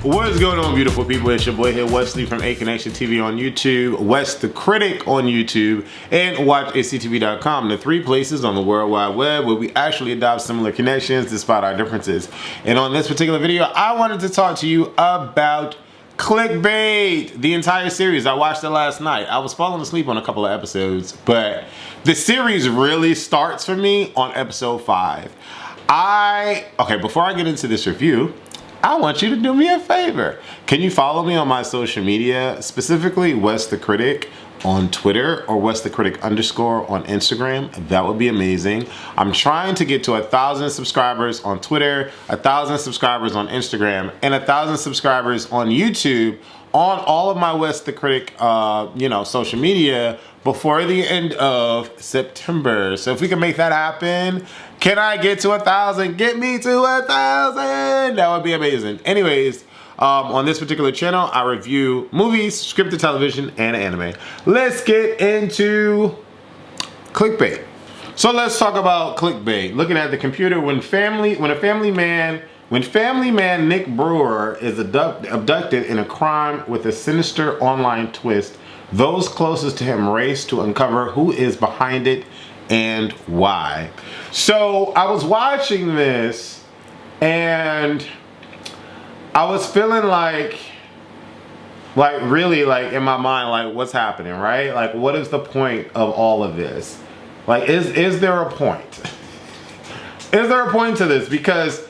What is going on, beautiful people? It's your boy here, Wesley from A Connection TV on YouTube, Wes the Critic on YouTube, and watchactv.com, the three places on the World Wide Web where we actually adopt similar connections despite our differences. And on this particular video, I wanted to talk to you about Clickbait, the entire series. I watched it last night. I was falling asleep on a couple of episodes, but the series really starts for me on episode 5. Okay, before I get into this review, I want you to do me a favor. Can you follow me on my social media, specifically Wes the Critic on Twitter or Wes the Critic _ on Instagram? That would be amazing. I'm trying to get to 1,000 subscribers on Twitter, 1,000 subscribers on Instagram, and 1,000 subscribers on YouTube on all of my Wes the Critic, social media before the end of September. So if we can make that happen, can I get to 1,000? Get me to 1,000! That would be amazing. Anyways, on this particular channel, I review movies, scripted television, and anime. Let's get into Clickbait. So let's talk about Clickbait. Looking at the computer, when family man Nick Brewer is abducted in a crime with a sinister online twist, those closest to him race to uncover who is behind it and why. So I was watching this and I was feeling like really in my mind, like, what's happening, right? Like, what is the point of all of this? Like, is there a point? Is there a point to this? Because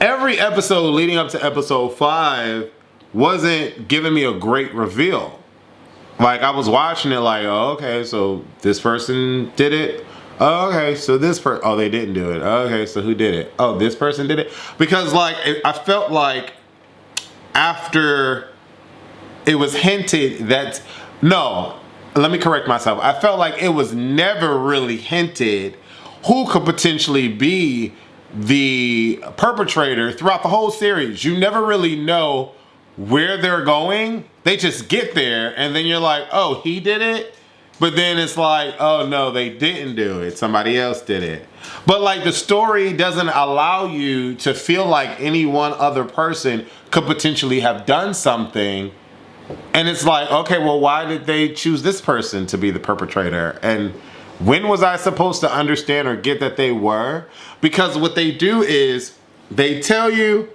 every episode leading up to episode 5 wasn't giving me a great reveal. Like, I was watching it like, oh, okay, so this person did it. Oh, okay, so this person, oh, they didn't do it. Okay, so who did it? Oh, this person did it. Because, like, I felt like after it was hinted that, no, let me correct myself. I felt like it was never really hinted who could potentially be the perpetrator throughout the whole series. You never really know where they're going. They just get there and then you're like, oh, he did it? But then it's like, oh no, they didn't do it. Somebody else did it. But like, the story doesn't allow you to feel like any one other person could potentially have done something. And it's like, okay, well, why did they choose this person to be the perpetrator? And when was I supposed to understand or get that they were? Because what they do is they tell you,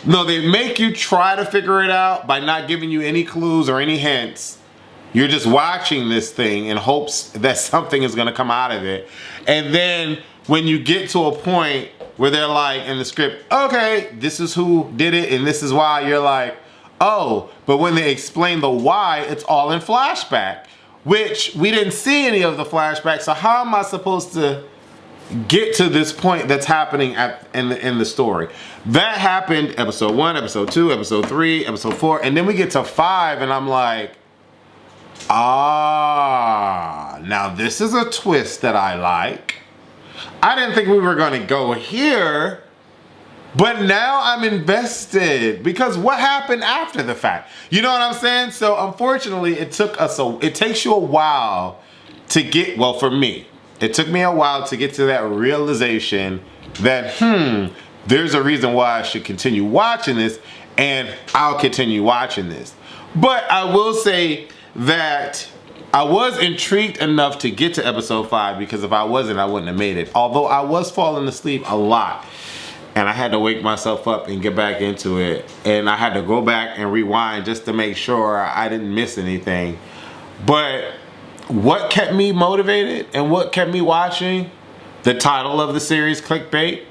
no, they make you try to figure it out by not giving you any clues or any hints. You're just watching this thing in hopes that something is going to come out of it. And then when you get to a point where they're like in the script, okay, this is who did it and this is why, you're like, oh, but when they explain the why, it's all in flashback, which we didn't see any of the flashbacks. So how am I supposed to get to this point that's happening in the story? That happened episode 1, episode 2, episode 3, episode 4, and then we get to 5 and I'm like, now this is a twist that I like. I didn't think we were gonna go here, but now I'm invested because what happened after the fact? You know what I'm saying? So unfortunately, it takes you a while to get, well, for me, it took me a while to get to that realization that, there's a reason why I should continue watching this, and I'll continue watching this. But I will say that I was intrigued enough to get to episode 5, because if I wasn't, I wouldn't have made it. Although I was falling asleep a lot, and I had to wake myself up and get back into it. And I had to go back and rewind just to make sure I didn't miss anything. But what kept me motivated and what kept me watching? The title of the series, Clickbait.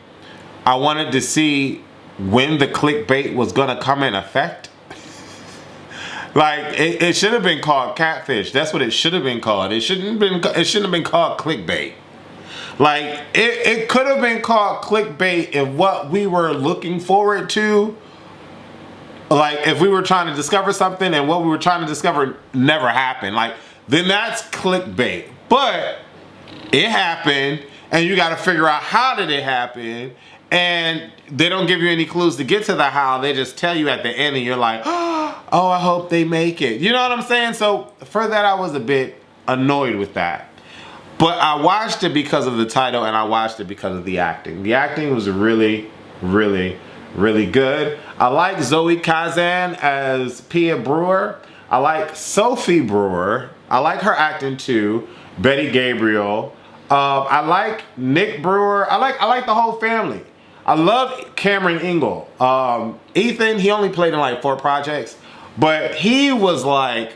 I wanted to see when the clickbait was gonna come in effect. Like, it should have been called Catfish. That's what it should have been called. It shouldn't have been called Clickbait. Like, it could have been called Clickbait if what we were looking forward to, like if we were trying to discover something and what we were trying to discover never happened, like, then that's clickbait. But it happened and you got to figure out how did it happen, and they don't give you any clues to get to the how. They just tell you at the end and you're like, oh, I hope they make it. You know what I'm saying? So for that, I was a bit annoyed with that. But I watched it because of the title, and I watched it because of the acting. The acting was really, really, really good. I like Zoe Kazan as Pia Brewer. I like Sophie Brewer. I like her acting too. Betty Gabriel. I like Nick Brewer. I like the whole family. I love Cameron Ingle. Ethan, he only played in like 4 projects, but he was like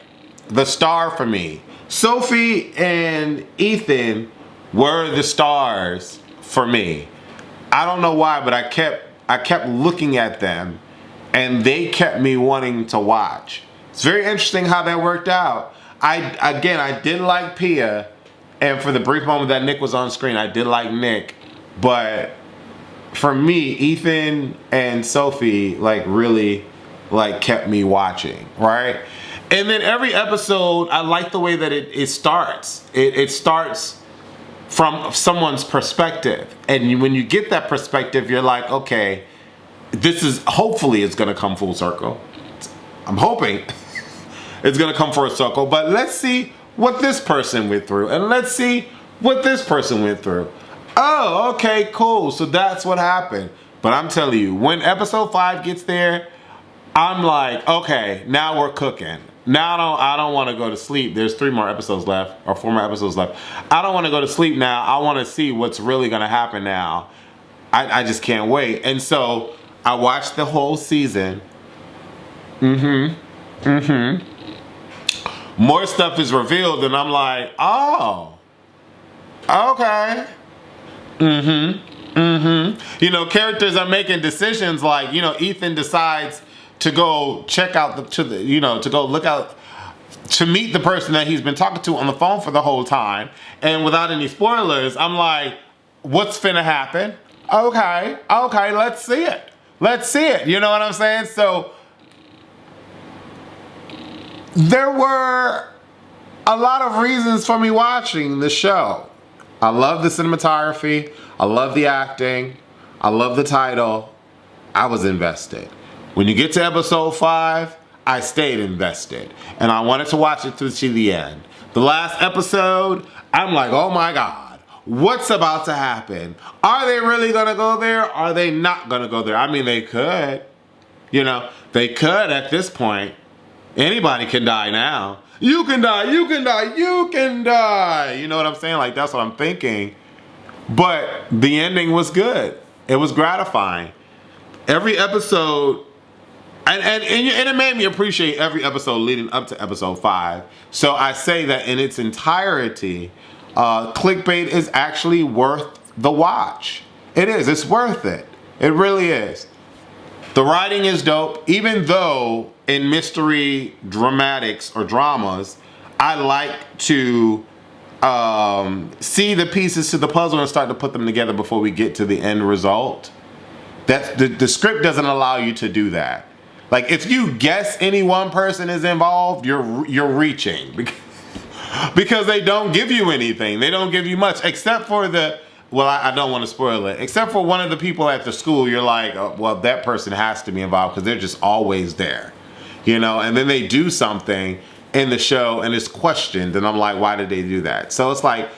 the star for me. Sophie and Ethan were the stars for me. I don't know why, but I kept looking at them and they kept me wanting to watch. It's very interesting how that worked out. I did like Pia, and for the brief moment that Nick was on screen, I did like Nick, but for me, Ethan and Sophie like really like kept me watching, right? And then every episode, I like the way that it starts. It starts from someone's perspective, and when you get that perspective, you're like, okay, this is, hopefully it's gonna come full circle. I'm hoping it's gonna come full circle, but let's see what this person went through, and let's see what this person went through. Oh, okay, cool, so that's what happened. But I'm telling you, when episode 5 gets there, I'm like, okay, now we're cooking. Now I don't want to go to sleep. There's 3 more episodes left, or 4 more episodes left. I don't want to go to sleep now. I want to see what's really going to happen now. I just can't wait. And so I watched the whole season. More stuff is revealed, and I'm like, oh, okay. You know, characters are making decisions like, you know, Ethan decides to go check out to go look out to meet the person that he's been talking to on the phone for the whole time. And without any spoilers, I'm like, what's finna happen? Okay, let's see it. Let's see it. You know what I'm saying? So there were a lot of reasons for me watching the show. I love the cinematography. I love the acting. I love the title. I was invested. When you get to episode 5, I stayed invested. And I wanted to watch it through to the end. The last episode, I'm like, oh my God, what's about to happen? Are they really gonna go there? Are they not gonna go there? I mean, they could. You know, they could at this point. Anybody can die now. You can die, you can die, you can die. You know what I'm saying? Like, that's what I'm thinking. But the ending was good. It was gratifying. Every episode, and it made me appreciate every episode leading up to episode 5. So I say that in its entirety, Clickbait is actually worth the watch. It is. It's worth it. It really is. The writing is dope, even though in mystery dramatics or dramas, I like to see the pieces to the puzzle and start to put them together before we get to the end result. That's the script doesn't allow you to do that. Like, if you guess any one person is involved, you're reaching because they don't give you anything. They don't give you much except for the, well, I don't want to spoil it, except for one of the people at the school. You're like, oh, well, that person has to be involved because they're just always there, you know. And then they do something in the show and it's questioned, and I'm like, why did they do that? So it's like,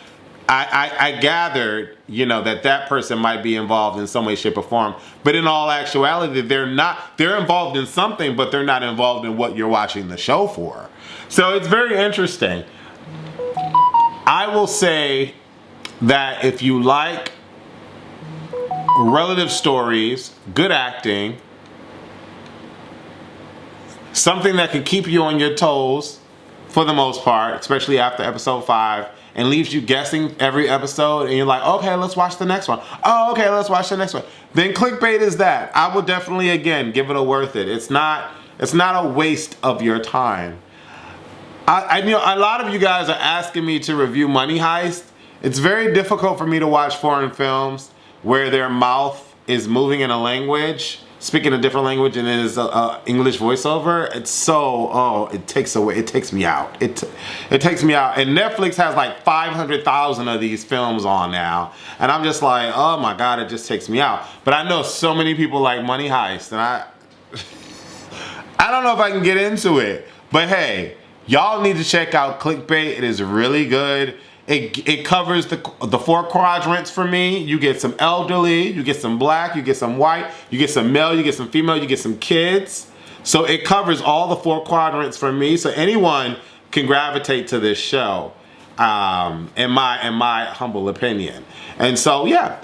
I gathered, you know, that person might be involved in some way, shape, or form, but in all actuality, they're not. They're involved in something, but they're not involved in what you're watching the show for. So it's very interesting. I will say that if you like relative stories, good acting, something that can keep you on your toes for the most part, especially after episode 5, and leaves you guessing every episode, and you're like, okay, let's watch the next one. Oh, okay, let's watch the next one. Then Clickbait is that. I will definitely, again, give it a worth it. It's not a waste of your time. I you know, a lot of you guys are asking me to review Money Heist. It's very difficult for me to watch foreign films where their mouth is moving in a language, speaking a different language, and it is English voiceover. It's so, it takes me out. It takes me out. And Netflix has like 500,000 of these films on now. And I'm just like, oh my God, it just takes me out. But I know so many people like Money Heist, and I don't know if I can get into it. But hey, y'all need to check out Clickbait. It is really good. It covers the 4 quadrants for me. You get some elderly, you get some black, you get some white, you get some male, you get some female, you get some kids. So it covers all the 4 quadrants for me. So anyone can gravitate to this show, in my humble opinion. And so yeah,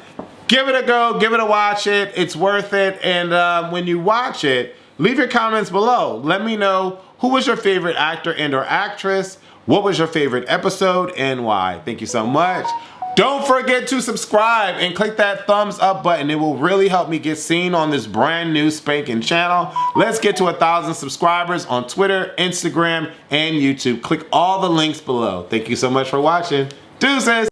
give it a go, give it a watch. It's worth it. And when you watch it, leave your comments below. Let me know who was your favorite actor and/or actress. What was your favorite episode and why? Thank you so much. Don't forget to subscribe and click that thumbs up button. It will really help me get seen on this brand new spanking channel. Let's get to 1,000 subscribers on Twitter, Instagram, and YouTube. Click all the links below. Thank you so much for watching. Deuces.